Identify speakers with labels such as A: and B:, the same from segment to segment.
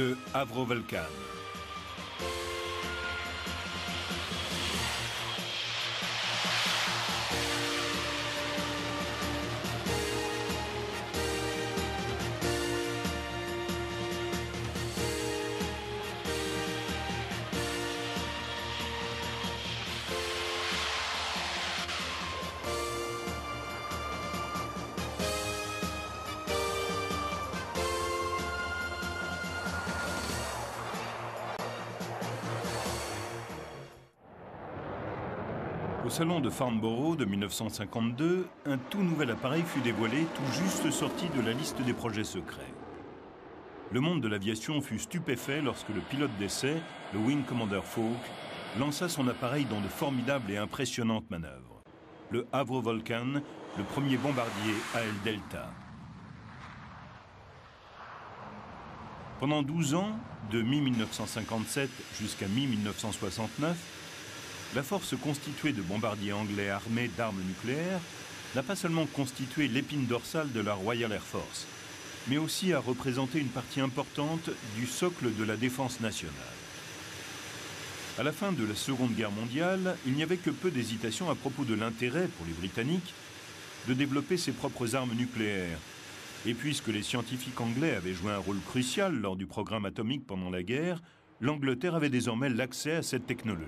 A: le Avro Vulcan. Au salon de Farnborough de 1952, un tout nouvel appareil fut dévoilé, tout juste sorti de la liste des projets secrets. Le monde de l'aviation fut stupéfait lorsque le pilote d'essai, le Wing Commander Falk, lança son appareil dans de formidables et impressionnantes manœuvres. Le Avro Vulcan, le premier bombardier AL Delta. Pendant 12 ans, de mi-1957 jusqu'à mi-1969, la force constituée de bombardiers anglais armés d'armes nucléaires n'a pas seulement constitué l'épine dorsale de la Royal Air Force, mais aussi a représenté une partie importante du socle de la défense nationale. À la fin de la Seconde Guerre mondiale, il n'y avait que peu d'hésitation à propos de l'intérêt pour les Britanniques de développer ses propres armes nucléaires. Et puisque les scientifiques anglais avaient joué un rôle crucial lors du programme atomique pendant la guerre, l'Angleterre avait désormais l'accès à cette technologie.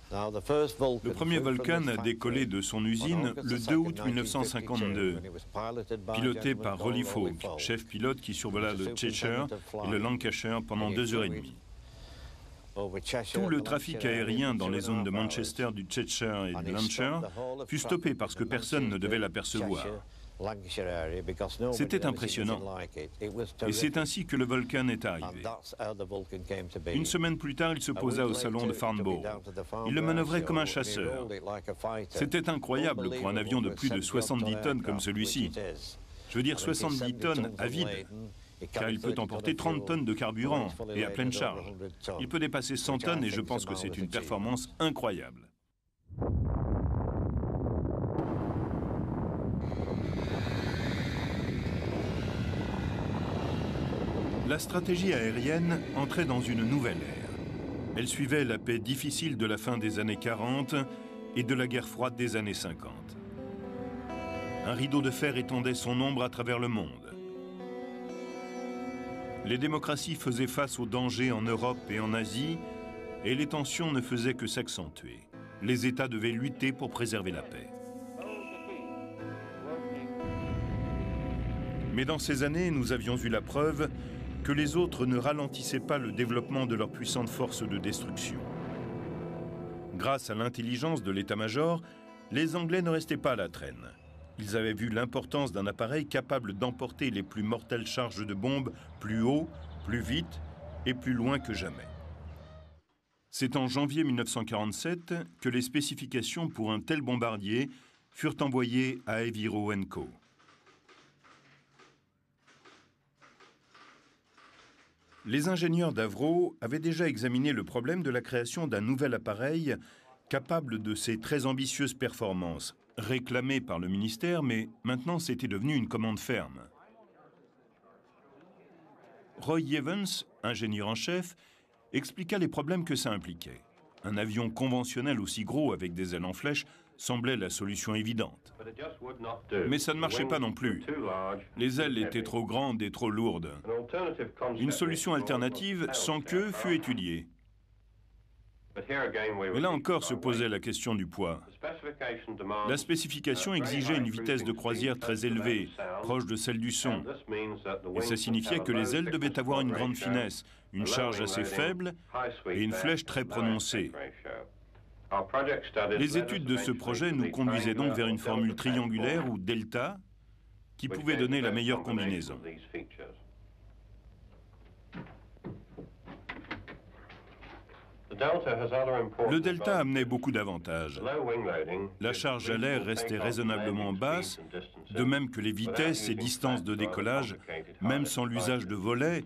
A: Le premier Vulcan a décollé de son usine le 2 août 1952, piloté par Rolly Falk, chef pilote qui survola le Cheshire et le Lancashire pendant 2 heures et demie. Tout le trafic aérien dans les zones de Manchester, du Cheshire et du Lancashire fut stoppé parce que personne ne devait l'apercevoir. C'était impressionnant. Et c'est ainsi que le Vulcan est arrivé. Une semaine plus tard, il se posa au salon de Farnborough. Il le manœuvrait comme un chasseur. C'était incroyable pour un avion de plus de 70 tonnes comme celui-ci. Je veux dire 70 tonnes à vide, car il peut emporter 30 tonnes de carburant et à pleine charge. Il peut dépasser 100 tonnes et je pense que c'est une performance incroyable. La stratégie aérienne entrait dans une nouvelle ère. Elle suivait la paix difficile de la fin des années 40 et de la guerre froide des années 50. Un rideau de fer étendait son ombre à travers le monde. Les démocraties faisaient face aux dangers en Europe et en Asie, et les tensions ne faisaient que s'accentuer. Les États devaient lutter pour préserver la paix. Mais dans ces années, nous avions eu la preuve que les autres ne ralentissaient pas le développement de leurs puissantes forces de destruction. Grâce à l'intelligence de l'état-major, les Anglais ne restaient pas à la traîne. Ils avaient vu l'importance d'un appareil capable d'emporter les plus mortelles charges de bombes plus haut, plus vite et plus loin que jamais. C'est en janvier 1947 que les spécifications pour un tel bombardier furent envoyées à Aviro & Co. Les ingénieurs d'Avro avaient déjà examiné le problème de la création d'un nouvel appareil capable de ces très ambitieuses performances, réclamées par le ministère, mais maintenant c'était devenu une commande ferme. Roy Evans, ingénieur en chef, expliqua les problèmes que ça impliquait. Un avion conventionnel aussi gros avec des ailes en flèche semblait la solution évidente. Mais ça ne marchait pas non plus. Les ailes étaient trop grandes et trop lourdes. Une solution alternative, sans queue, fut étudiée. Mais là encore se posait la question du poids. La spécification exigeait une vitesse de croisière très élevée, proche de celle du son. Et ça signifiait que les ailes devaient avoir une grande finesse, une charge assez faible et une flèche très prononcée. Les études de ce projet nous conduisaient donc vers une formule triangulaire ou delta qui pouvait donner la meilleure combinaison. Le delta amenait beaucoup d'avantages. La charge à l'air restait raisonnablement basse, de même que les vitesses et distances de décollage, même sans l'usage de volets,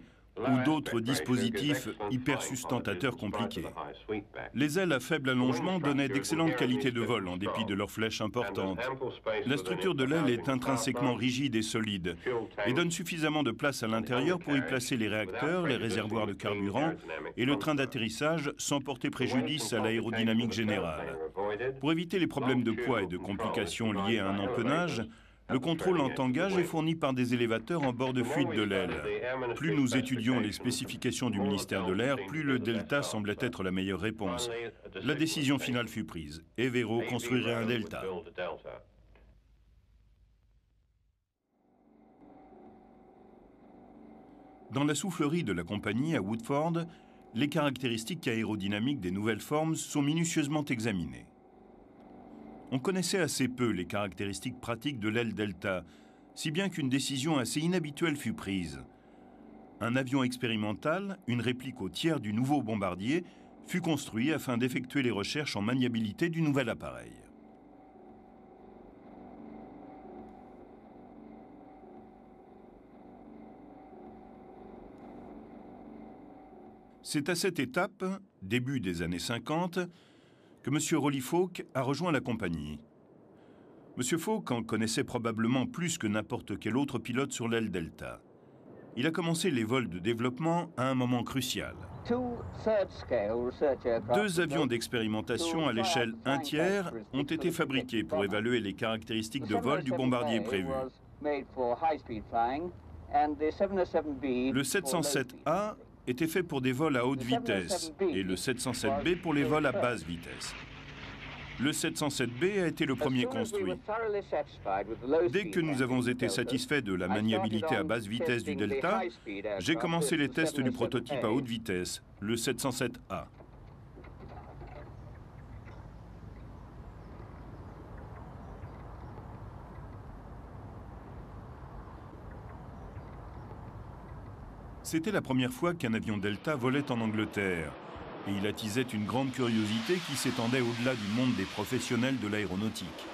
A: ou d'autres dispositifs hypersustentateurs compliqués. Les ailes à faible allongement donnaient d'excellentes qualités de vol en dépit de leurs flèches importantes. La structure de l'aile est intrinsèquement rigide et solide et donne suffisamment de place à l'intérieur pour y placer les réacteurs, les réservoirs de carburant et le train d'atterrissage sans porter préjudice à l'aérodynamique générale. Pour éviter les problèmes de poids et de complications liées à un empennage, le contrôle en tangage est fourni par des élévateurs en bord de fuite de l'aile. Plus nous étudions les spécifications du ministère de l'Air, plus le Delta semblait être la meilleure réponse. La décision finale fut prise. Evero construirait un Delta. Dans la soufflerie de la compagnie à Woodford, les caractéristiques aérodynamiques des nouvelles formes sont minutieusement examinées. On connaissait assez peu les caractéristiques pratiques de l'aile Delta, si bien qu'une décision assez inhabituelle fut prise. Un avion expérimental, une réplique au tiers du nouveau bombardier, fut construit afin d'effectuer les recherches en maniabilité du nouvel appareil. C'est à cette étape, début des années 50, que M. Rolly Falk a rejoint la compagnie. M. Falk en connaissait probablement plus que n'importe quel autre pilote sur l'aile Delta. Il a commencé les vols de développement à un moment crucial. 2 avions d'expérimentation à l'échelle 1/3 ont été fabriqués pour évaluer les caractéristiques de vol du bombardier prévu. Le 707A était fait pour des vols à haute vitesse et le 707B pour les vols à basse vitesse. Le 707B a été le premier construit. Dès que nous avons été satisfaits de la maniabilité à basse vitesse du Delta, j'ai commencé les tests du prototype à haute vitesse, le 707A. C'était la première fois qu'un avion Delta volait en Angleterre, et il attisait une grande curiosité qui s'étendait au-delà du monde des professionnels de l'aéronautique.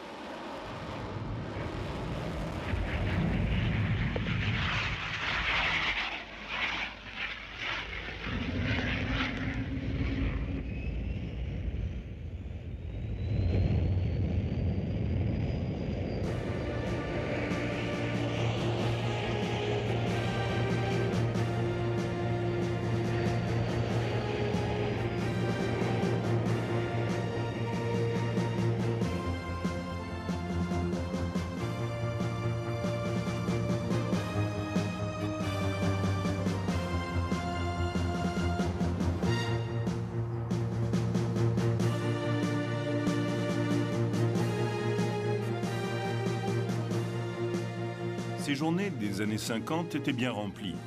A: Ces journées des années 50 étaient bien remplies.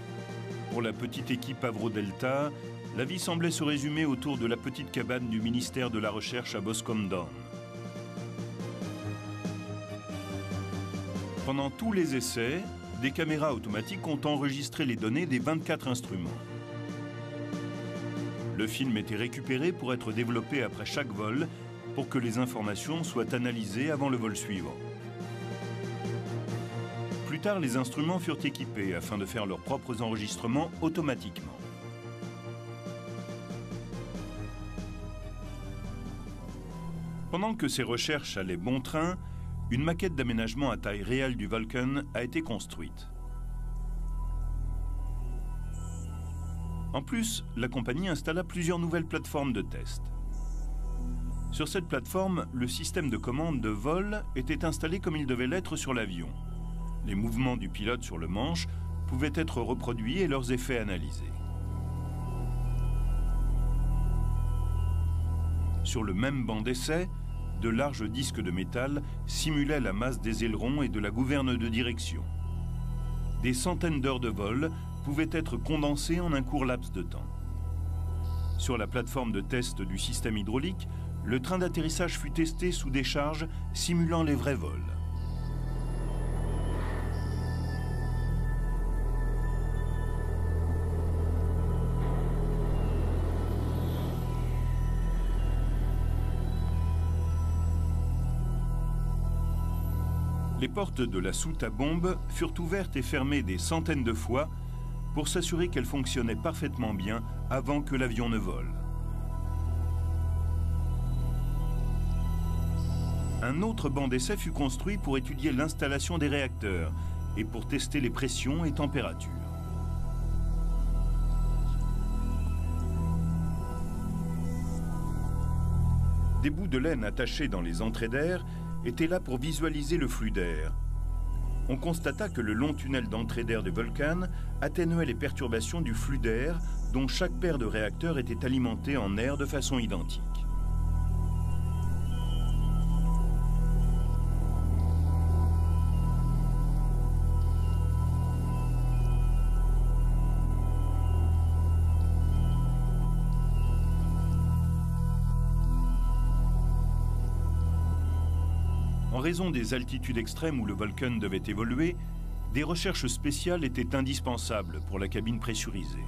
A: Pour la petite équipe Avro Delta, la vie semblait se résumer autour de la petite cabane du ministère de la Recherche à Boscombe Down. Pendant tous les essais, des caméras automatiques ont enregistré les données des 24 instruments. Le film était récupéré pour être développé après chaque vol, pour que les informations soient analysées avant le vol suivant. Plus tard, les instruments furent équipés afin de faire leurs propres enregistrements automatiquement. Pendant que ces recherches allaient bon train, une maquette d'aménagement à taille réelle du Vulcan a été construite. En plus, la compagnie installa plusieurs nouvelles plateformes de test. Sur cette plateforme, le système de commande de vol était installé comme il devait l'être sur l'avion. Les mouvements du pilote sur le manche pouvaient être reproduits et leurs effets analysés. Sur le même banc d'essai, de larges disques de métal simulaient la masse des ailerons et de la gouverne de direction. Des centaines d'heures de vol pouvaient être condensées en un court laps de temps. Sur la plateforme de test du système hydraulique, le train d'atterrissage fut testé sous décharge simulant les vrais vols. Les portes de la soute à bombe furent ouvertes et fermées des centaines de fois pour s'assurer qu'elle fonctionnait parfaitement bien avant que l'avion ne vole. Un autre banc d'essai fut construit pour étudier l'installation des réacteurs et pour tester les pressions et températures. Des bouts de laine attachés dans les entrées d'air étaient là pour visualiser le flux d'air. On constata que le long tunnel d'entrée d'air de Vulcan atténuait les perturbations du flux d'air dont chaque paire de réacteurs était alimentée en air de façon identique. En raison des altitudes extrêmes où le Vulcan devait évoluer, des recherches spéciales étaient indispensables pour la cabine pressurisée.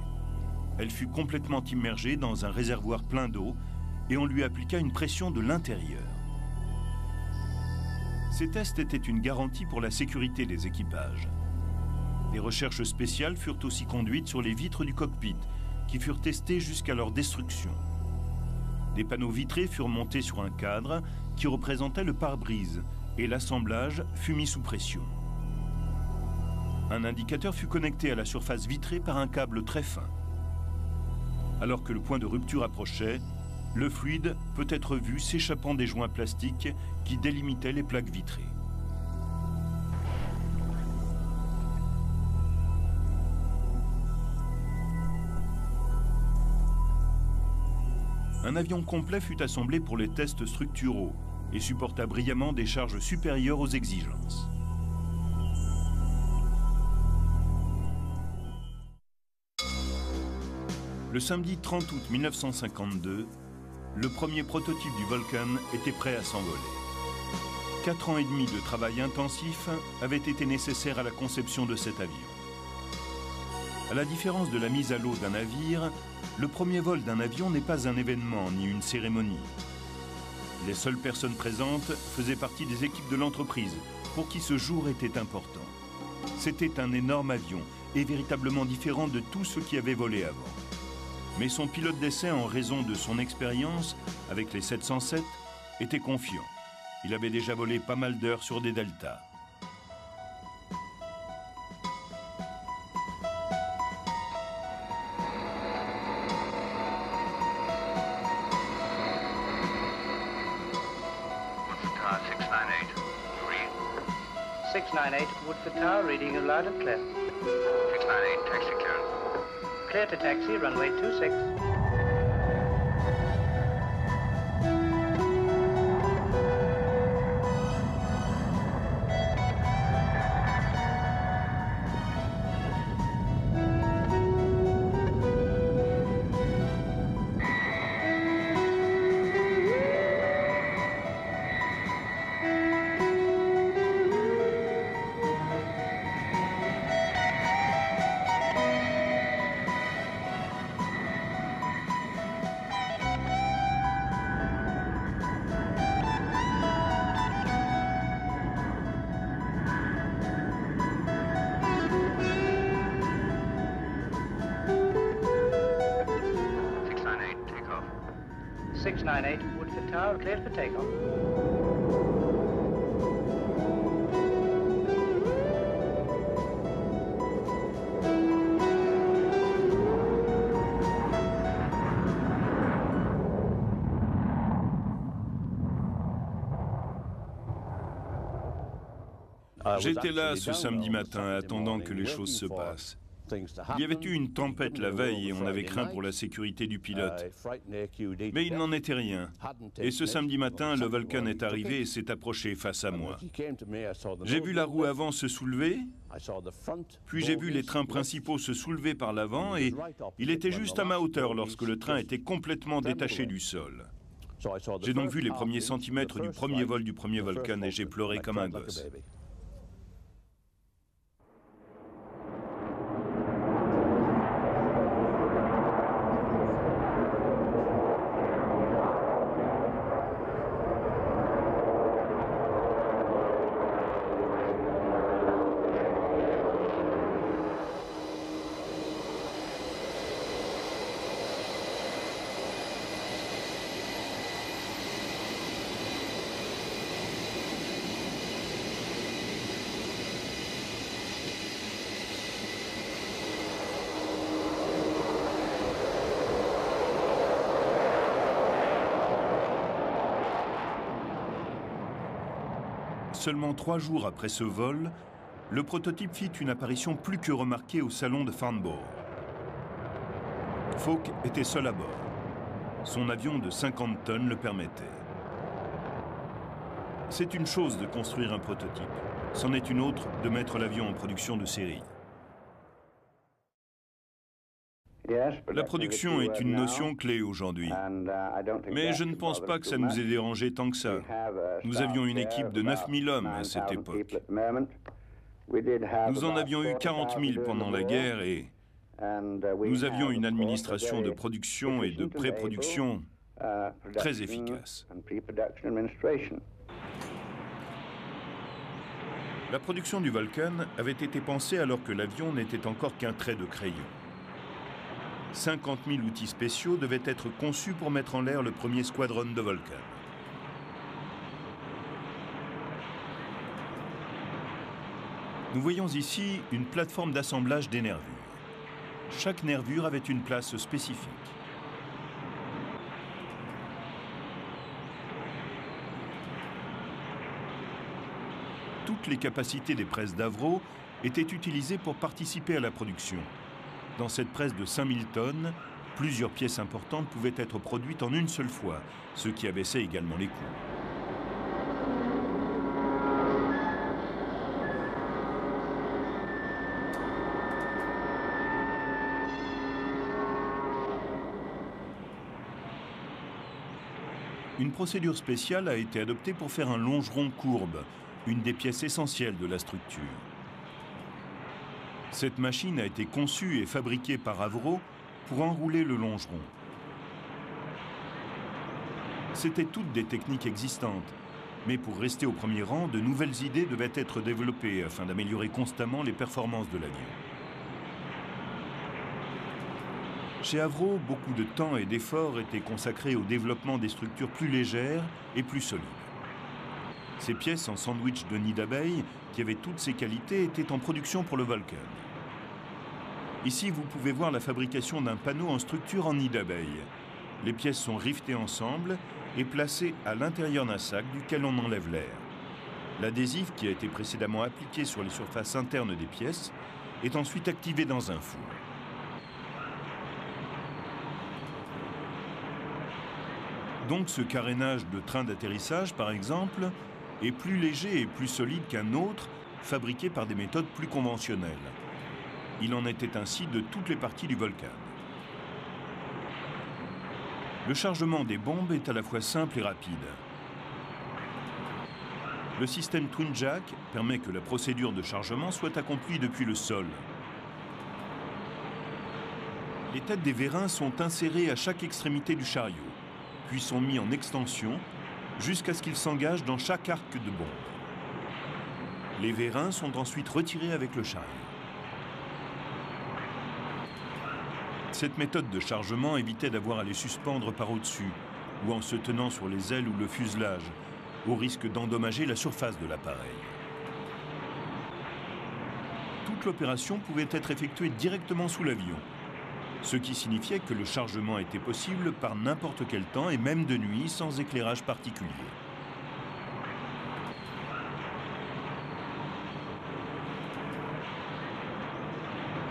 A: Elle fut complètement immergée dans un réservoir plein d'eau et on lui appliqua une pression de l'intérieur. Ces tests étaient une garantie pour la sécurité des équipages. Des recherches spéciales furent aussi conduites sur les vitres du cockpit, qui furent testées jusqu'à leur destruction. Des panneaux vitrés furent montés sur un cadre qui représentait le pare-brise et l'assemblage fut mis sous pression. Un indicateur fut connecté à la surface vitrée par un câble très fin. Alors que le point de rupture approchait, le fluide peut être vu s'échappant des joints plastiques qui délimitaient les plaques vitrées. Un avion complet fut assemblé pour les tests structuraux et supporta brillamment des charges supérieures aux exigences. Le samedi 30 août 1952, le premier prototype du Vulcan était prêt à s'envoler. 4 ans et demi de travail intensif avaient été nécessaires à la conception de cet avion. À la différence de la mise à l'eau d'un navire, le premier vol d'un avion n'est pas un événement ni une cérémonie. Les seules personnes présentes faisaient partie des équipes de l'entreprise, pour qui ce jour était important. C'était un énorme avion et véritablement différent de tous ceux qui avaient volé avant. Mais son pilote d'essai, en raison de son expérience avec les 707, était confiant. Il avait déjà volé pas mal d'heures sur des deltas.
B: « 698, Woodford Tower, reading you loud and clear.
C: 698, taxi clearance.
B: Clear to taxi, runway 26. Woodford Tower, cleared for takeoff.
A: J'étais là ce samedi matin, attendant que les choses se passent. Il y avait eu une tempête la veille et on avait craint pour la sécurité du pilote. Mais il n'en était rien. Et ce samedi matin, le Vulcan est arrivé et s'est approché face à moi. J'ai vu la roue avant se soulever, puis j'ai vu les trains principaux se soulever par l'avant et il était juste à ma hauteur lorsque le train était complètement détaché du sol. J'ai donc vu les premiers centimètres du premier vol du premier Vulcan et j'ai pleuré comme un gosse. Seulement 3 jours après ce vol, le prototype fit une apparition plus que remarquée au salon de Farnborough. Falk était seul à bord. Son avion de 50 tonnes le permettait. C'est une chose de construire un prototype. C'en est une autre de mettre l'avion en production de série. La production est une notion clé aujourd'hui. Mais je ne pense pas que ça nous ait dérangé tant que ça. Nous avions une équipe de 9000 hommes à cette époque. Nous en avions eu 40 000 pendant la guerre et nous avions une administration de production et de pré-production très efficace. La production du Vulcan avait été pensée alors que l'avion n'était encore qu'un trait de crayon. 50 000 outils spéciaux devaient être conçus pour mettre en l'air le premier squadron de Vulcan. Nous voyons ici une plateforme d'assemblage des nervures. Chaque nervure avait une place spécifique. Toutes les capacités des presses d'Avro étaient utilisées pour participer à la production. Dans cette presse de 5000 tonnes, plusieurs pièces importantes pouvaient être produites en une seule fois, ce qui abaissait également les coûts. Une procédure spéciale a été adoptée pour faire un longeron courbe, une des pièces essentielles de la structure. Cette machine a été conçue et fabriquée par Avro pour enrouler le longeron. C'étaient toutes des techniques existantes, mais pour rester au premier rang, de nouvelles idées devaient être développées afin d'améliorer constamment les performances de l'avion. Chez Avro, beaucoup de temps et d'efforts étaient consacrés au développement des structures plus légères et plus solides. Ces pièces en sandwich de nid d'abeille, qui avaient toutes ces qualités, étaient en production pour le Vulcan. Ici, vous pouvez voir la fabrication d'un panneau en structure en nid d'abeille. Les pièces sont rivetées ensemble et placées à l'intérieur d'un sac duquel on enlève l'air. L'adhésif, qui a été précédemment appliqué sur les surfaces internes des pièces, est ensuite activé dans un four. Donc ce carénage de train d'atterrissage, par exemple, est plus léger et plus solide qu'un autre fabriqué par des méthodes plus conventionnelles. Il en était ainsi de toutes les parties du Vulcan. Le chargement des bombes est à la fois simple et rapide. Le système Twin Jack permet que la procédure de chargement soit accomplie depuis le sol. Les têtes des vérins sont insérées à chaque extrémité du chariot, puis sont mis en extension jusqu'à ce qu'ils s'engagent dans chaque arc de bombe. Les vérins sont ensuite retirés avec le chariot. Cette méthode de chargement évitait d'avoir à les suspendre par au-dessus ou en se tenant sur les ailes ou le fuselage, au risque d'endommager la surface de l'appareil. Toute l'opération pouvait être effectuée directement sous l'avion, ce qui signifiait que le chargement était possible par n'importe quel temps et même de nuit sans éclairage particulier.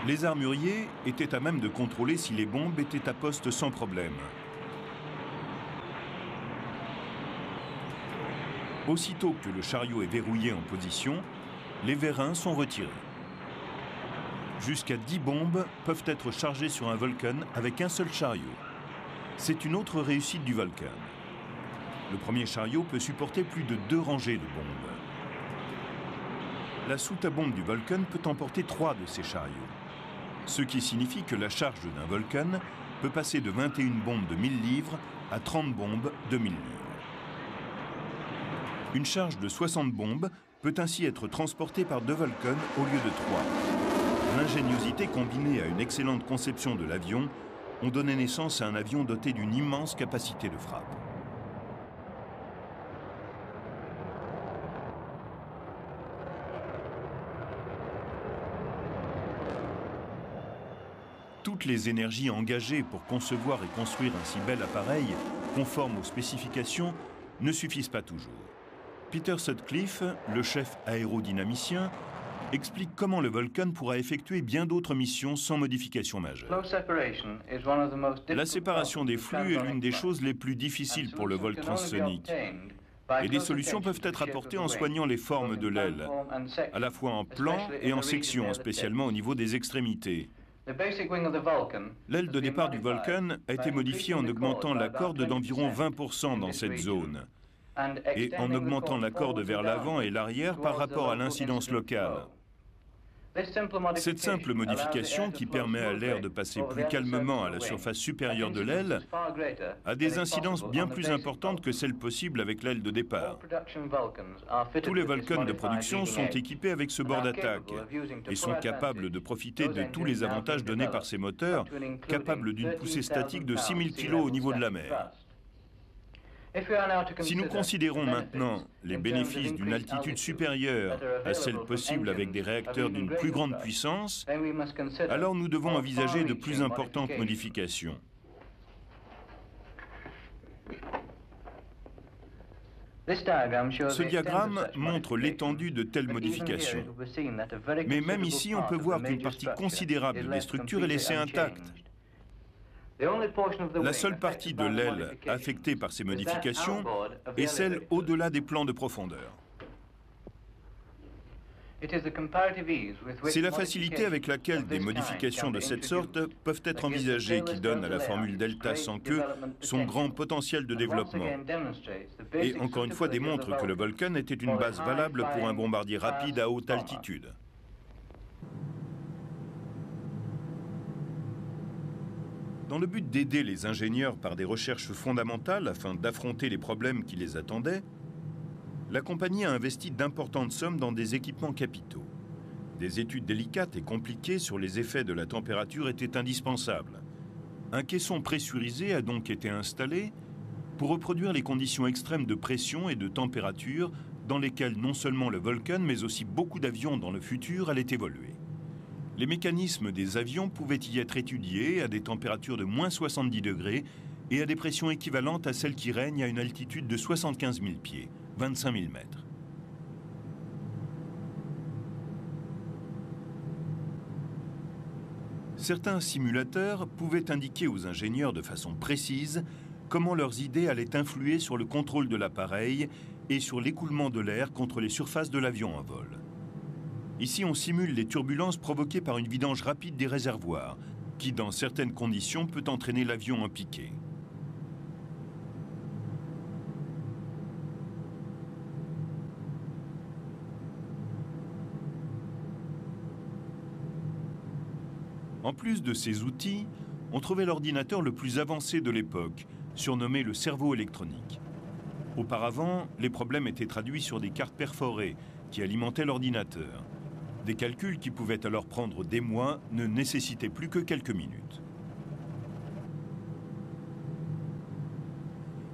A: Les armuriers étaient à même de contrôler si les bombes étaient à poste sans problème. Aussitôt que le chariot est verrouillé en position, les vérins sont retirés. Jusqu'à 10 bombes peuvent être chargées sur un Vulcan avec un seul chariot. C'est une autre réussite du Vulcan. Le premier chariot peut supporter plus de 2 rangées de bombes. La soute à bombe du Vulcan peut emporter 3 de ces chariots. Ce qui signifie que la charge d'un Vulcan peut passer de 21 bombes de 1000 livres à 30 bombes de 1000 livres. Une charge de 60 bombes peut ainsi être transportée par 2 Vulcans au lieu de 3. L'ingéniosité combinée à une excellente conception de l'avion ont donné naissance à un avion doté d'une immense capacité de frappe. Toutes les énergies engagées pour concevoir et construire un si bel appareil, conforme aux spécifications, ne suffisent pas toujours. Peter Sutcliffe, le chef aérodynamicien, explique comment le Vulcan pourra effectuer bien d'autres missions sans modification majeure. La séparation des flux est l'une des choses les plus difficiles pour le vol transsonique. Et des solutions peuvent être apportées en soignant les formes de l'aile, à la fois en plan et en section, spécialement au niveau des extrémités. L'aile de départ du Vulcan a été modifiée en augmentant la corde d'environ 20% dans cette zone et en augmentant la corde vers l'avant et l'arrière par rapport à l'incidence locale. Cette simple modification, qui permet à l'air de passer plus calmement à la surface supérieure de l'aile, a des incidences bien plus importantes que celles possibles avec l'aile de départ. Tous les Vulcans de production sont équipés avec ce bord d'attaque et sont capables de profiter de tous les avantages donnés par ces moteurs, capables d'une poussée statique de 6000 kg au niveau de la mer. Si nous considérons maintenant les bénéfices d'une altitude supérieure à celle possible avec des réacteurs d'une plus grande puissance, alors nous devons envisager de plus importantes modifications. Ce diagramme montre l'étendue de telles modifications. Mais même ici, on peut voir qu'une partie considérable des structures est laissée intacte. La seule partie de l'aile affectée par ces modifications est celle au-delà des plans de profondeur. C'est la facilité avec laquelle des modifications de cette sorte peuvent être envisagées qui donne à la formule delta sans queue son grand potentiel de développement. Et encore une fois démontre que le Vulcan était une base valable pour un bombardier rapide à haute altitude. Dans le but d'aider les ingénieurs par des recherches fondamentales afin d'affronter les problèmes qui les attendaient, la compagnie a investi d'importantes sommes dans des équipements capitaux. Des études délicates et compliquées sur les effets de la température étaient indispensables. Un caisson pressurisé a donc été installé pour reproduire les conditions extrêmes de pression et de température dans lesquelles non seulement le Vulcan, mais aussi beaucoup d'avions dans le futur allaient évoluer. Les mécanismes des avions pouvaient y être étudiés à des températures de moins 70 degrés et à des pressions équivalentes à celles qui règnent à une altitude de 75 000 pieds, 25 000 mètres. Certains simulateurs pouvaient indiquer aux ingénieurs de façon précise comment leurs idées allaient influer sur le contrôle de l'appareil et sur l'écoulement de l'air contre les surfaces de l'avion en vol. Ici, on simule les turbulences provoquées par une vidange rapide des réservoirs, qui, dans certaines conditions, peut entraîner l'avion en piqué. En plus de ces outils, on trouvait l'ordinateur le plus avancé de l'époque, surnommé le cerveau électronique. Auparavant, les problèmes étaient traduits sur des cartes perforées qui alimentaient l'ordinateur. Des calculs qui pouvaient alors prendre des mois ne nécessitaient plus que quelques minutes.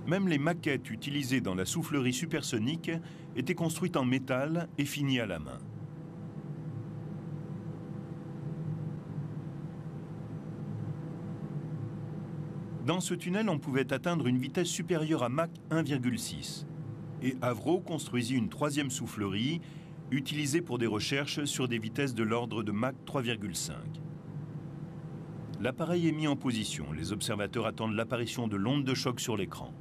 A: Même les maquettes utilisées dans la soufflerie supersonique étaient construites en métal et finies à la main. Dans ce tunnel, on pouvait atteindre une vitesse supérieure à Mach 1,6. Et Avro construisit une troisième soufflerie utilisée pour des recherches sur des vitesses de l'ordre de Mach 3,5. L'appareil est mis en position. Les observateurs attendent l'apparition de l'onde de choc sur l'écran.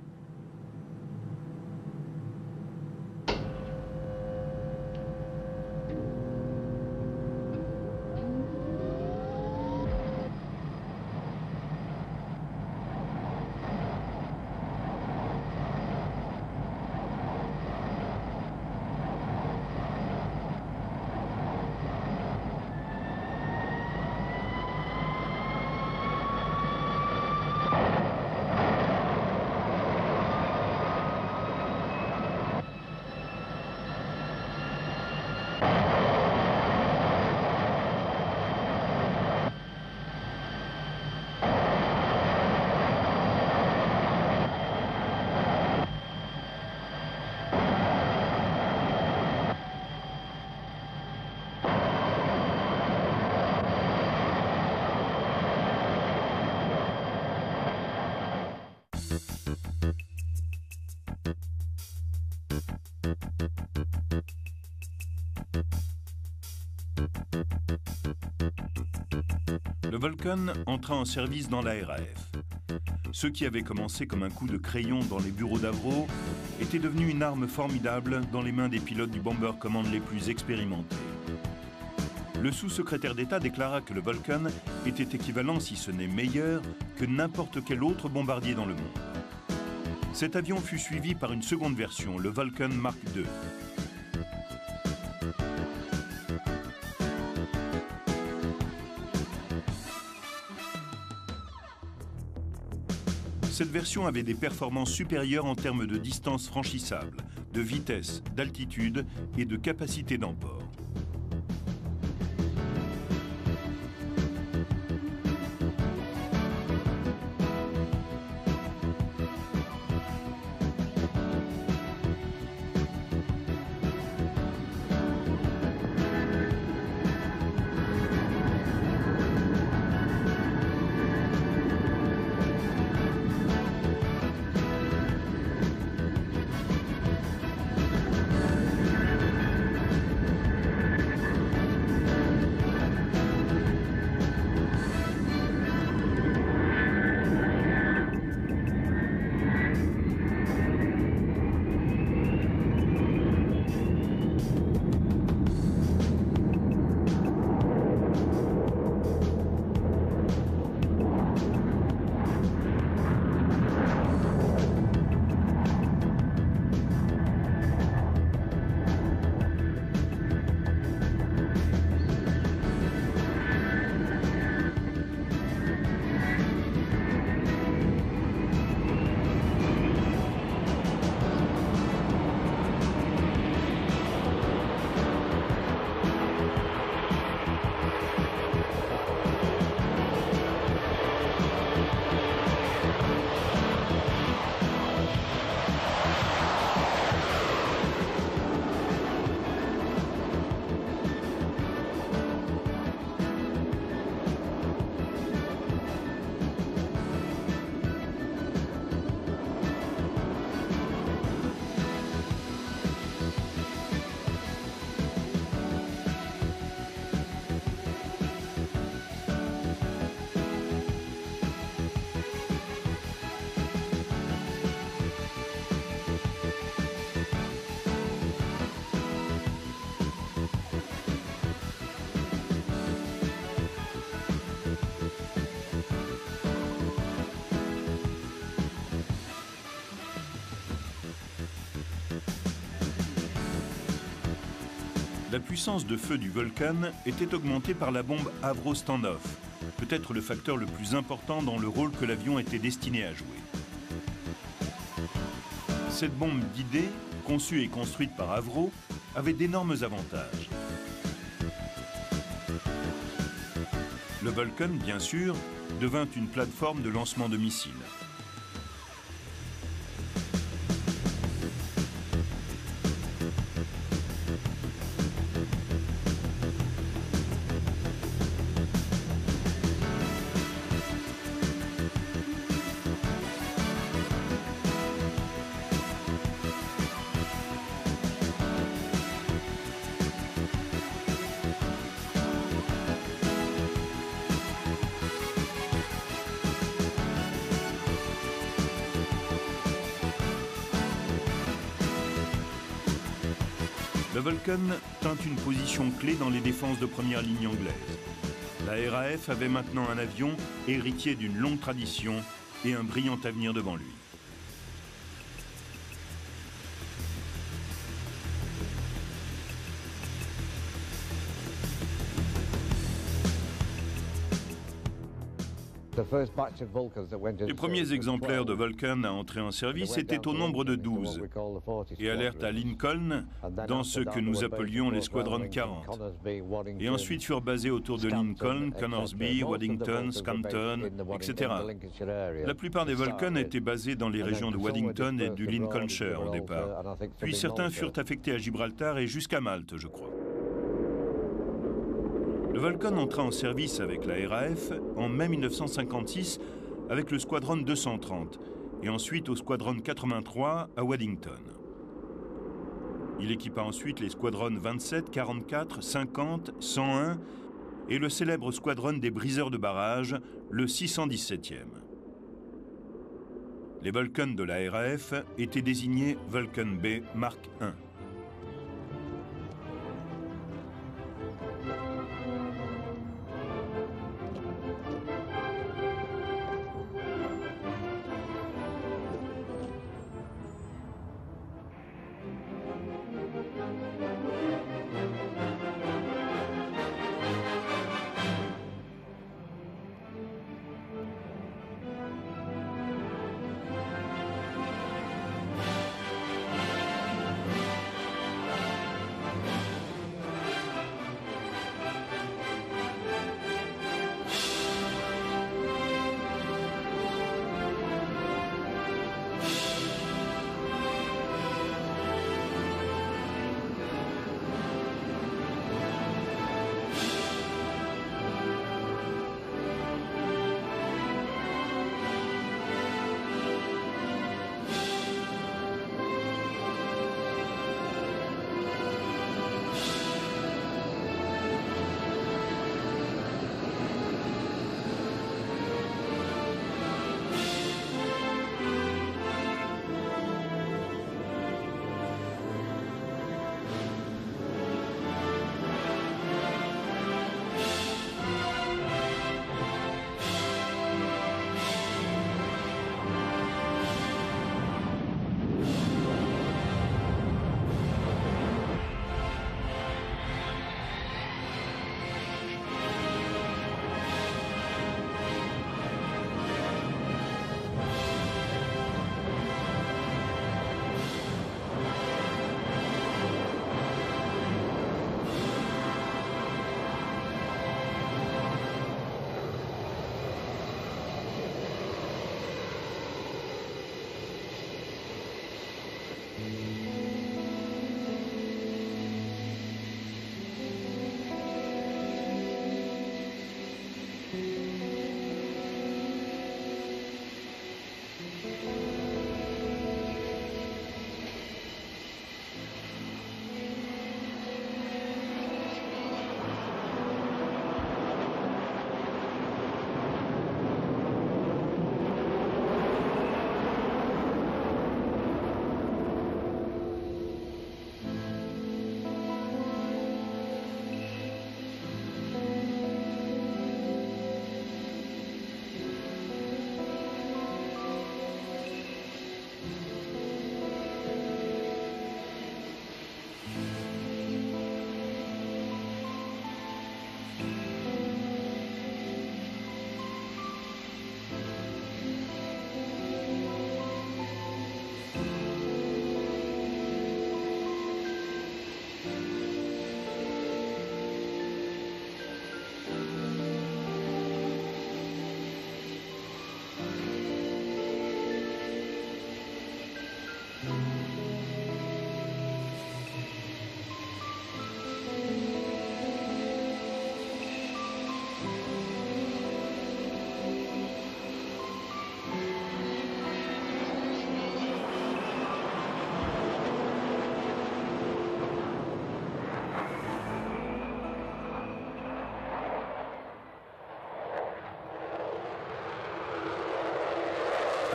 A: Le Vulcan entra en service dans la RAF. Ce qui avait commencé comme un coup de crayon dans les bureaux d'Avro était devenu une arme formidable dans les mains des pilotes du Bomber Command les plus expérimentés. Le sous-secrétaire d'État déclara que le Vulcan était équivalent, si ce n'est meilleur, que n'importe quel autre bombardier dans le monde. Cet avion fut suivi par une seconde version, le Vulcan Mark II. Cette version avait des performances supérieures en termes de distance franchissable, de vitesse, d'altitude et de capacité d'emport. La puissance de feu du Vulcan était augmentée par la bombe Avro Standoff, peut-être le facteur le plus important dans le rôle que l'avion était destiné à jouer. Cette bombe d'idée, conçue et construite par Avro, avait d'énormes avantages. Le Vulcan, bien sûr, devint une plateforme de lancement de missiles. Le Vulcan tint une position clé dans les défenses de première ligne anglaise. La RAF avait maintenant un avion héritier d'une longue tradition et un brillant avenir devant lui. Les premiers exemplaires de Vulcan à entrer en service étaient au nombre de 12 et allèrent à Lincoln dans ce que nous appelions les squadrons 40. Et ensuite furent basés autour de Lincoln, Connorsby, Waddington, Scampton, etc. La plupart des Vulcan étaient basés dans les régions de Waddington et du Lincolnshire au départ. Puis certains furent affectés à Gibraltar et jusqu'à Malte, je crois. Le Vulcan entra en service avec la RAF en mai 1956 avec le squadron 230 et ensuite au squadron 83 à Waddington. Il équipa ensuite les squadrons 27, 44, 50, 101 et le célèbre squadron des briseurs de barrage, le 617e. Les Vulcain de la RAF étaient désignés Vulcain B Mark I.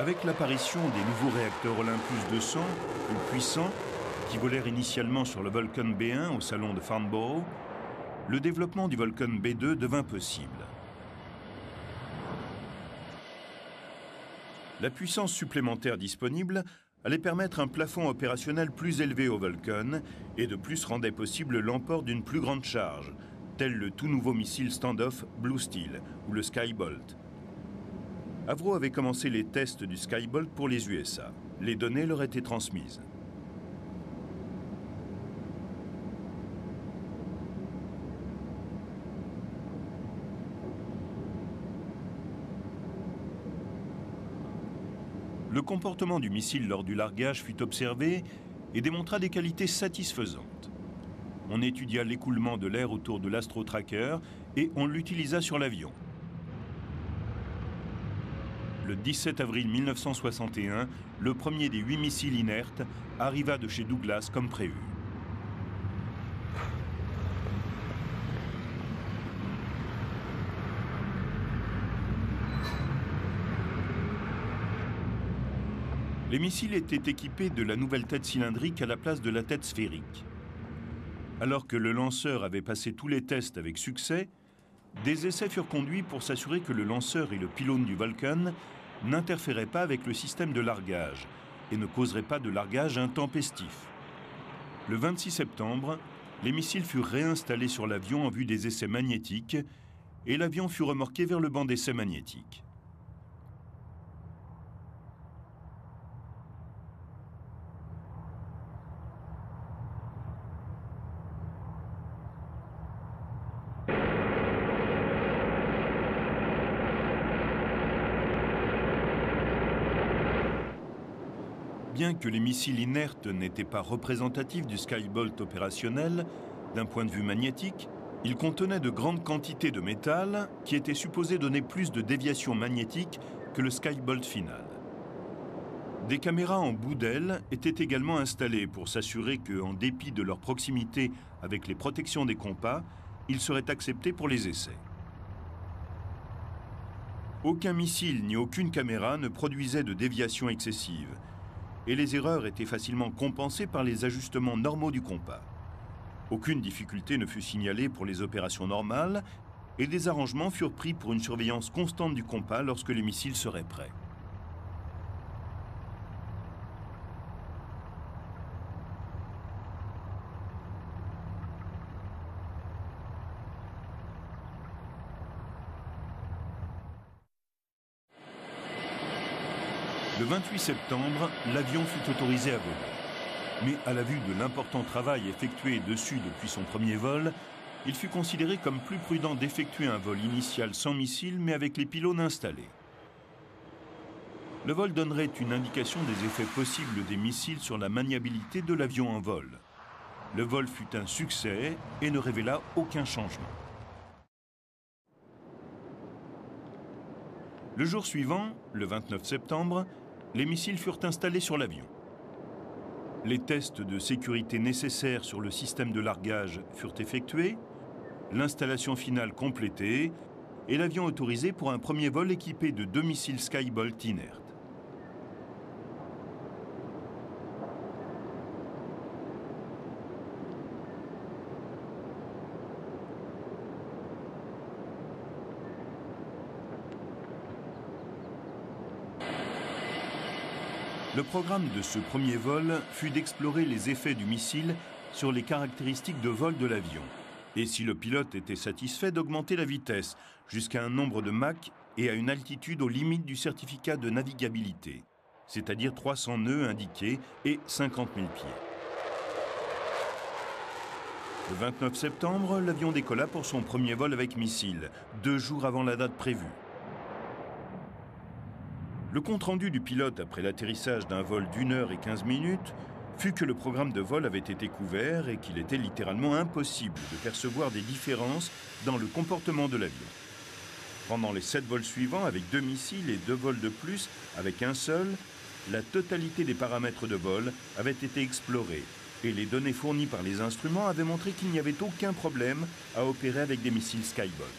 A: Avec l'apparition des nouveaux réacteurs Olympus 200, plus puissants, qui volèrent initialement sur le Vulcain B1 au salon de Farnborough, le développement du Vulcain B2 devint possible. La puissance supplémentaire disponible allait permettre un plafond opérationnel plus élevé au Vulcain et de plus rendait possible l'emport d'une plus grande charge, tel le tout nouveau missile stand-off Blue Steel ou le Skybolt. Avro avait commencé les tests du Skybolt pour les USA. Les données leur étaient transmises. Le comportement du missile lors du largage fut observé et démontra des qualités satisfaisantes. On étudia l'écoulement de l'air autour de l'Astro-Tracker et on l'utilisa sur l'avion. Le 17 avril 1961, le premier des 8 missiles inertes arriva de chez Douglas comme prévu. Les missiles étaient équipés de la nouvelle tête cylindrique à la place de la tête sphérique. Alors que le lanceur avait passé tous les tests avec succès, des essais furent conduits pour s'assurer que le lanceur et le pylône du Vulcan n'interféraient pas avec le système de largage et ne causeraient pas de largage intempestif. Le 26 septembre, les missiles furent réinstallés sur l'avion en vue des essais magnétiques et l'avion fut remorqué vers le banc d'essais magnétiques. Bien que les missiles inertes n'étaient pas représentatifs du Skybolt opérationnel, d'un point de vue magnétique, ils contenaient de grandes quantités de métal qui étaient supposées donner plus de déviation magnétique que le Skybolt final. Des caméras en bout d'aile étaient également installées pour s'assurer qu'en dépit de leur proximité avec les protections des compas, ils seraient acceptés pour les essais. Aucun missile ni aucune caméra ne produisait de déviation excessive, et les erreurs étaient facilement compensées par les ajustements normaux du compas. Aucune difficulté ne fut signalée pour les opérations normales et des arrangements furent pris pour une surveillance constante du compas lorsque les missiles seraient prêts. Le 28 septembre, l'avion fut autorisé à voler. Mais à la vue de l'important travail effectué dessus depuis son premier vol, il fut considéré comme plus prudent d'effectuer un vol initial sans missile mais avec les pylônes installés. Le vol donnerait une indication des effets possibles des missiles sur la maniabilité de l'avion en vol. Le vol fut un succès et ne révéla aucun changement. Le jour suivant, le 29 septembre, les missiles furent installés sur l'avion. Les tests de sécurité nécessaires sur le système de largage furent effectués, l'installation finale complétée et l'avion autorisé pour un premier vol équipé de 2 missiles Skybolt inertes. Le programme de ce premier vol fut d'explorer les effets du missile sur les caractéristiques de vol de l'avion. Et si le pilote était satisfait, d'augmenter la vitesse jusqu'à un nombre de Mach et à une altitude aux limites du certificat de navigabilité, c'est-à-dire 300 nœuds indiqués et 50 000 pieds. Le 29 septembre, l'avion décolla pour son premier vol avec missile, 2 jours avant la date prévue. Le compte-rendu du pilote après l'atterrissage d'un vol d'1 heure et 15 minutes fut que le programme de vol avait été couvert et qu'il était littéralement impossible de percevoir des différences dans le comportement de l'avion. Pendant les 7 vols suivants, avec 2 missiles et 2 vols de plus avec un seul, la totalité des paramètres de vol avait été explorée et les données fournies par les instruments avaient montré qu'il n'y avait aucun problème à opérer avec des missiles Skybolt.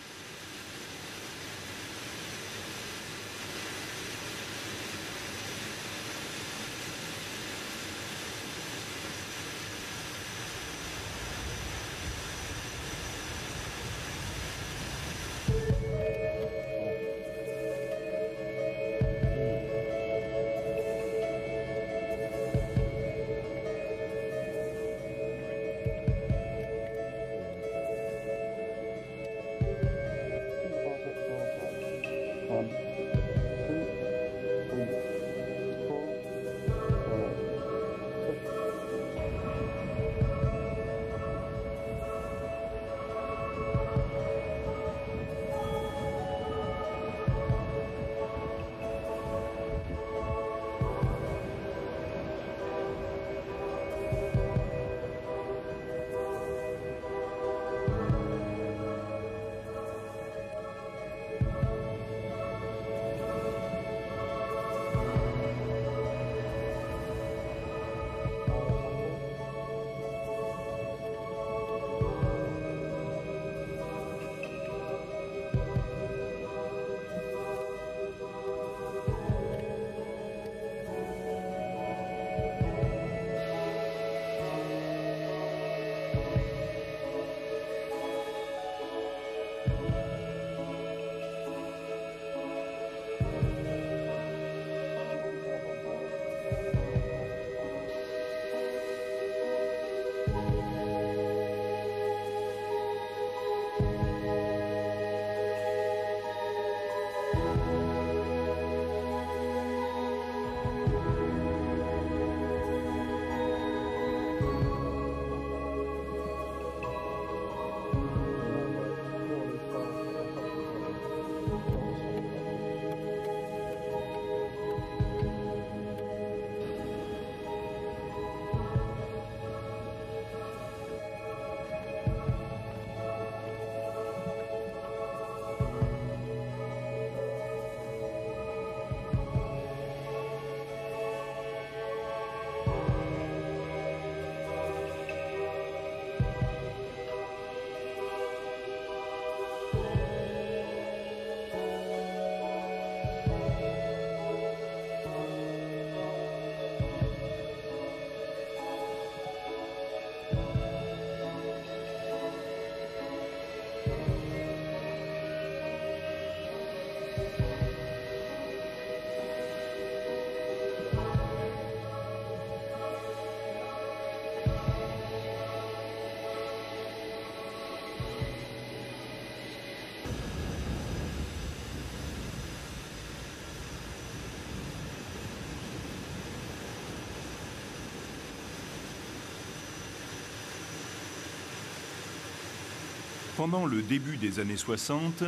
A: Pendant le début des années 60,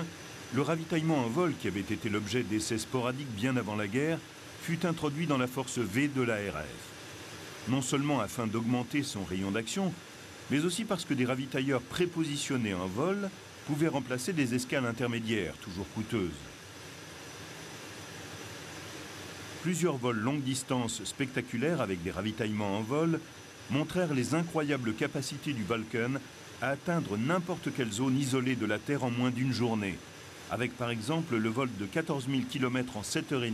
A: le ravitaillement en vol, qui avait été l'objet d'essais sporadiques bien avant la guerre, fut introduit dans la force V de la RAF. Non seulement afin d'augmenter son rayon d'action, mais aussi parce que des ravitailleurs prépositionnés en vol pouvaient remplacer des escales intermédiaires, toujours coûteuses. Plusieurs vols longue distance spectaculaires avec des ravitaillements en vol montrèrent les incroyables capacités du Vulcan à atteindre n'importe quelle zone isolée de la Terre en moins d'une journée, avec par exemple le vol de 14 000 km en 7h30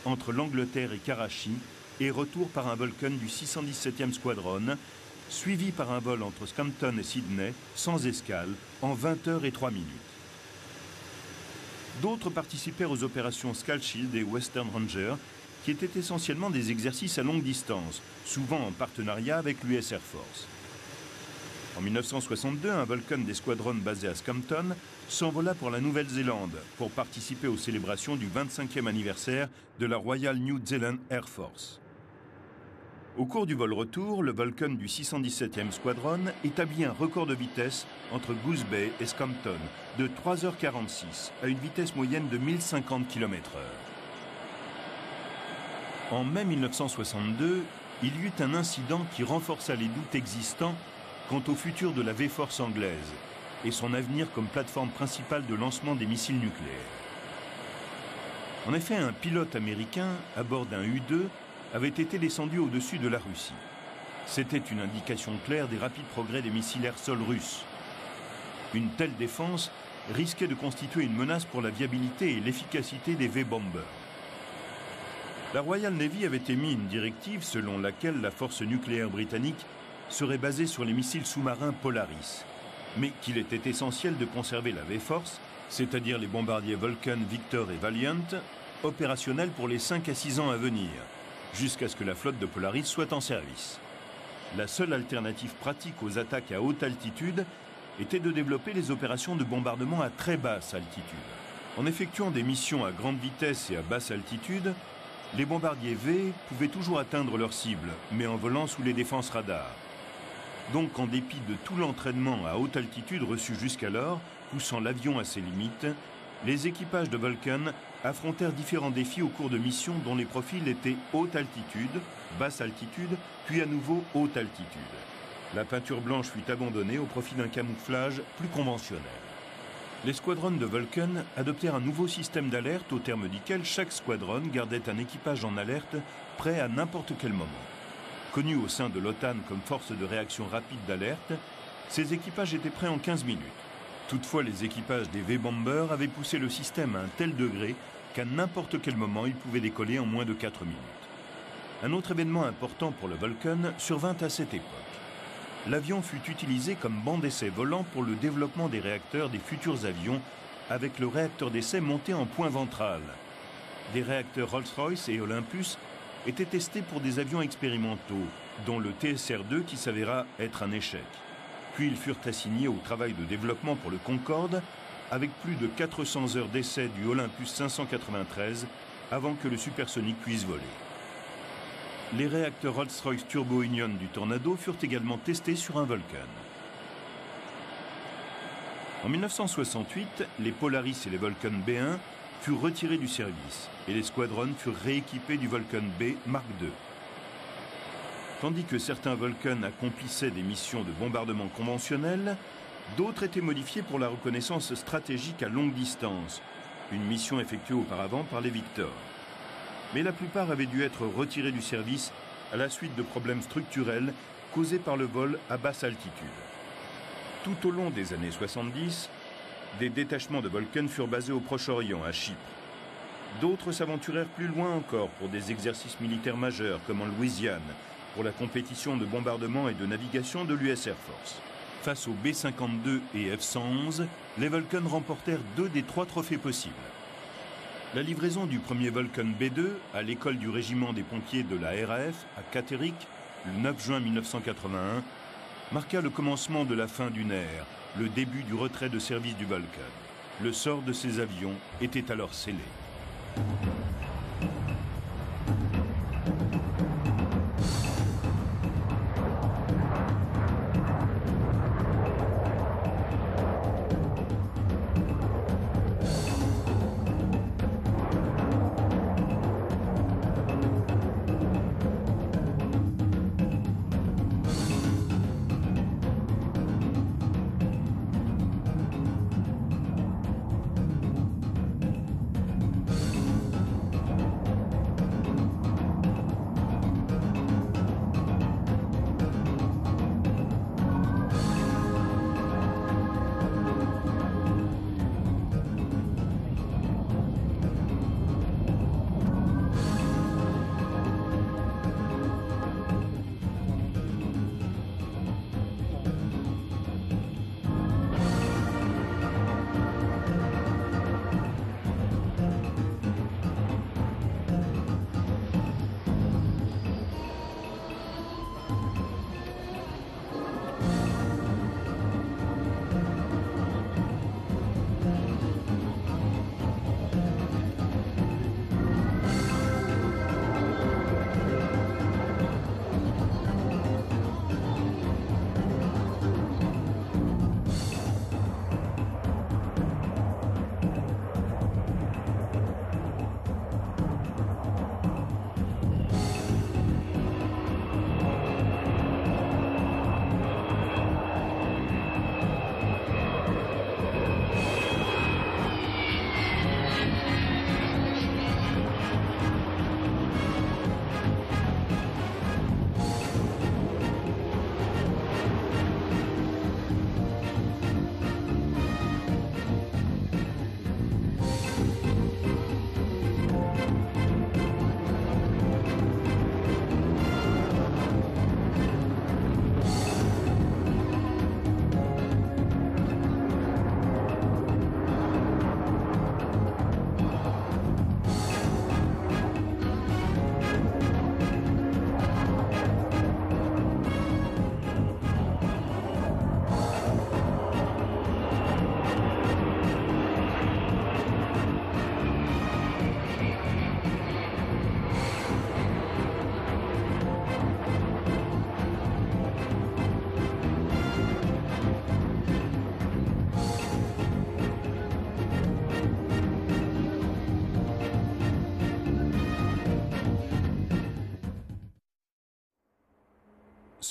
A: entre l'Angleterre et Karachi et retour par un Vulcan du 617e Squadron, suivi par un vol entre Scampton et Sydney, sans escale, en 20 h 03 minutes. D'autres participèrent aux opérations Skull Shield et Western Ranger, qui étaient essentiellement des exercices à longue distance, souvent en partenariat avec l'US Air Force. En 1962, un Vulcan des squadrons basé à Scampton s'envola pour la Nouvelle-Zélande pour participer aux célébrations du 25e anniversaire de la Royal New Zealand Air Force. Au cours du vol retour, le Vulcan du 617e Squadron établit un record de vitesse entre Goose Bay et Scampton de 3h46 à une vitesse moyenne de 1050 km/h. En mai 1962, il y eut un incident qui renforça les doutes existants quant au futur de la V-Force anglaise et son avenir comme plateforme principale de lancement des missiles nucléaires. En effet, un pilote américain, à bord d'un U-2, avait été descendu au-dessus de la Russie. C'était une indication claire des rapides progrès des missiles air-sol russes. Une telle défense risquait de constituer une menace pour la viabilité et l'efficacité des V-bombers. La Royal Navy avait émis une directive selon laquelle la force nucléaire britannique serait basée sur les missiles sous-marins Polaris, mais qu'il était essentiel de conserver la V-Force, c'est-à-dire les bombardiers Vulcan, Victor et Valiant, opérationnels pour les 5 à 6 ans à venir, jusqu'à ce que la flotte de Polaris soit en service. La seule alternative pratique aux attaques à haute altitude était de développer les opérations de bombardement à très basse altitude. En effectuant des missions à grande vitesse et à basse altitude, les bombardiers V pouvaient toujours atteindre leur cible, mais en volant sous les défenses radars. Donc, en dépit de tout l'entraînement à haute altitude reçu jusqu'alors, poussant l'avion à ses limites, les équipages de Vulcan affrontèrent différents défis au cours de missions dont les profils étaient haute altitude, basse altitude, puis à nouveau haute altitude. La peinture blanche fut abandonnée au profit d'un camouflage plus conventionnel. Les squadrons de Vulcan adoptèrent un nouveau système d'alerte au terme duquel chaque squadron gardait un équipage en alerte prêt à n'importe quel moment. Connus au sein de l'OTAN comme force de réaction rapide d'alerte, ces équipages étaient prêts en 15 minutes. Toutefois, les équipages des V-bombers avaient poussé le système à un tel degré qu'à n'importe quel moment, il pouvait décoller en moins de 4 minutes. Un autre événement important pour le Vulcan survint à cette époque. L'avion fut utilisé comme banc d'essai volant pour le développement des réacteurs des futurs avions, avec le réacteur d'essai monté en point ventral. Des réacteurs Rolls-Royce et Olympus étaient testés pour des avions expérimentaux, dont le TSR-2 qui s'avéra être un échec. Puis ils furent assignés au travail de développement pour le Concorde, avec plus de 400 heures d'essai du Olympus 593 avant que le supersonique puisse voler. Les réacteurs Rolls-Royce Turbo Union du Tornado furent également testés sur un Vulcan. En 1968, les Polaris et les Vulcan B1 furent retirés du service et les squadrons furent rééquipés du Vulcan B Mark II. Tandis que certains Vulcan accomplissaient des missions de bombardement conventionnelles, d'autres étaient modifiés pour la reconnaissance stratégique à longue distance, une mission effectuée auparavant par les Victor. Mais la plupart avaient dû être retirés du service à la suite de problèmes structurels causés par le vol à basse altitude. Tout au long des années 70, des détachements de Vulcan furent basés au Proche-Orient, à Chypre. D'autres s'aventurèrent plus loin encore pour des exercices militaires majeurs, comme en Louisiane, pour la compétition de bombardement et de navigation de l'US Air Force. Face aux B-52 et F-111, les Vulcan remportèrent 2 des 3 trophées possibles. La livraison du premier Vulcan B2 à l'école du régiment des pompiers de la RAF à Catterick, le 9 juin 1981, marqua le commencement de la fin d'une ère, le début du retrait de service du Vulcan. Le sort de ces avions était alors scellé.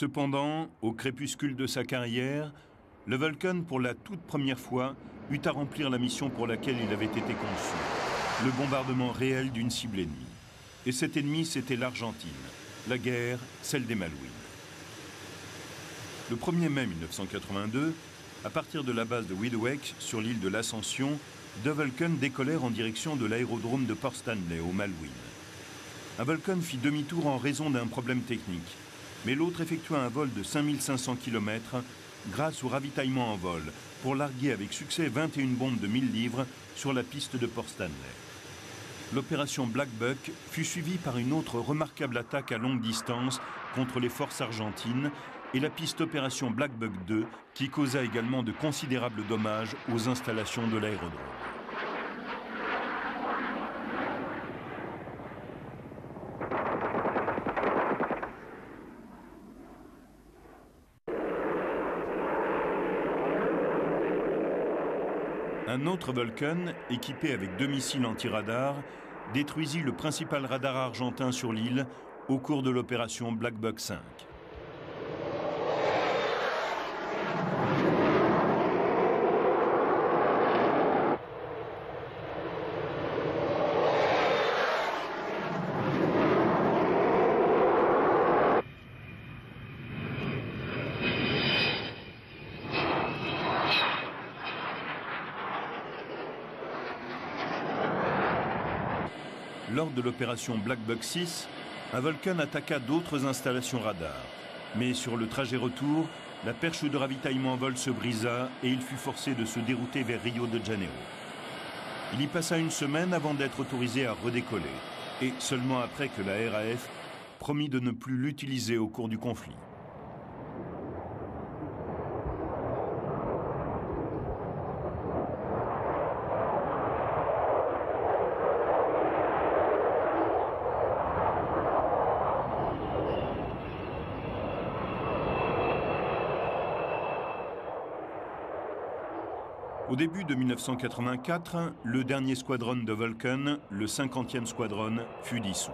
A: Cependant, au crépuscule de sa carrière, le Vulcain, pour la toute première fois, eut à remplir la mission pour laquelle il avait été conçu, le bombardement réel d'une cible ennemie. Et cet ennemi, c'était l'Argentine. La guerre, celle des Malouines. Le 1er mai 1982, à partir de la base de Windhoek, sur l'île de l'Ascension, deux Vulcains décollèrent en direction de l'aérodrome de Port Stanley, aux Malouines. Un Vulcain fit demi-tour en raison d'un problème technique, mais l'autre effectua un vol de 5500 km grâce au ravitaillement en vol pour larguer avec succès 21 bombes de 1000 livres sur la piste de Port Stanley. L'opération Black Buck fut suivie par une autre remarquable attaque à longue distance contre les forces argentines et la piste opération Black Buck 2 qui causa également de considérables dommages aux installations de l'aérodrome. Un autre Vulcain, équipé avec 2 missiles anti-radar, détruisit le principal radar argentin sur l'île au cours de l'opération Black Buck 5. Lors de l'opération Black Buck 6, un Vulcain attaqua d'autres installations radar. Mais sur le trajet retour, la perche de ravitaillement en vol se brisa et il fut forcé de se dérouter vers Rio de Janeiro. Il y passa une semaine avant d'être autorisé à redécoller, et seulement après que la RAF promit de ne plus l'utiliser au cours du conflit. Au début de 1984, le dernier squadron de Vulcain, le 50e squadron, fut dissous.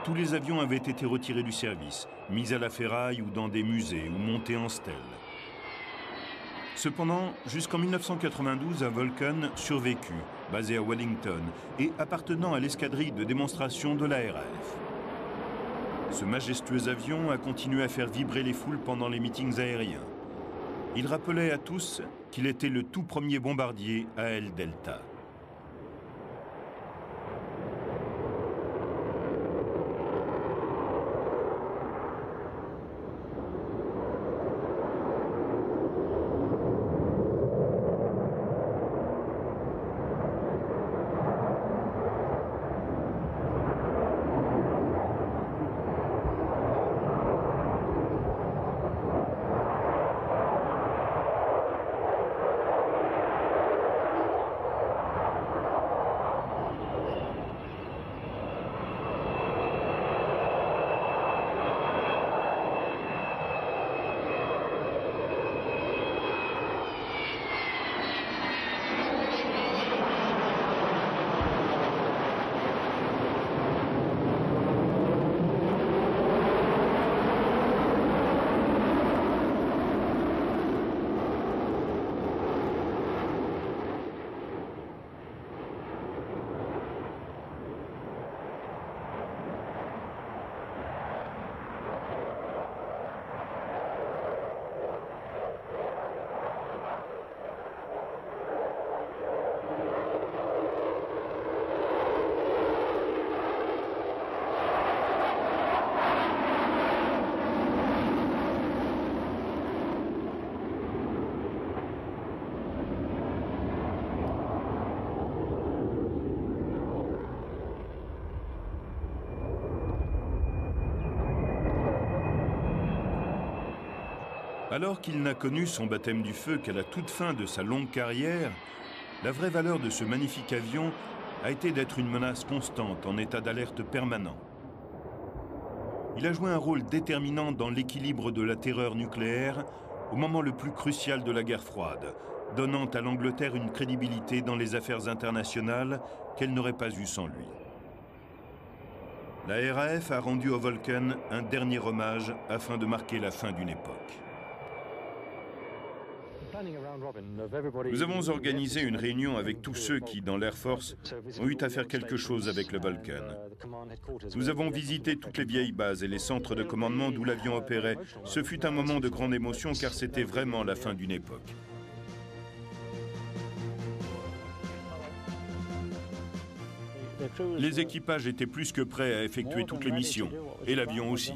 A: Tous les avions avaient été retirés du service, mis à la ferraille ou dans des musées ou montés en stèle. Cependant, jusqu'en 1992, un Vulcain survécut, basé à Wellington et appartenant à l'escadrille de démonstration de la RAF. Ce majestueux avion a continué à faire vibrer les foules pendant les meetings aériens. Il rappelait à tous qu'il était le tout premier bombardier à aile delta. Alors qu'il n'a connu son baptême du feu qu'à la toute fin de sa longue carrière, la vraie valeur de ce magnifique avion a été d'être une menace constante, en état d'alerte permanent. Il a joué un rôle déterminant dans l'équilibre de la terreur nucléaire au moment le plus crucial de la guerre froide, donnant à l'Angleterre une crédibilité dans les affaires internationales qu'elle n'aurait pas eue sans lui. La RAF a rendu au Vulcan un dernier hommage afin de marquer la fin d'une époque. Nous avons organisé une réunion avec tous ceux qui, dans l'Air Force, ont eu à faire quelque chose avec le Vulcan. Nous avons visité toutes les vieilles bases et les centres de commandement d'où l'avion opérait. Ce fut un moment de grande émotion car c'était vraiment la fin d'une époque. Les équipages étaient plus que prêts à effectuer toutes les missions, et l'avion aussi.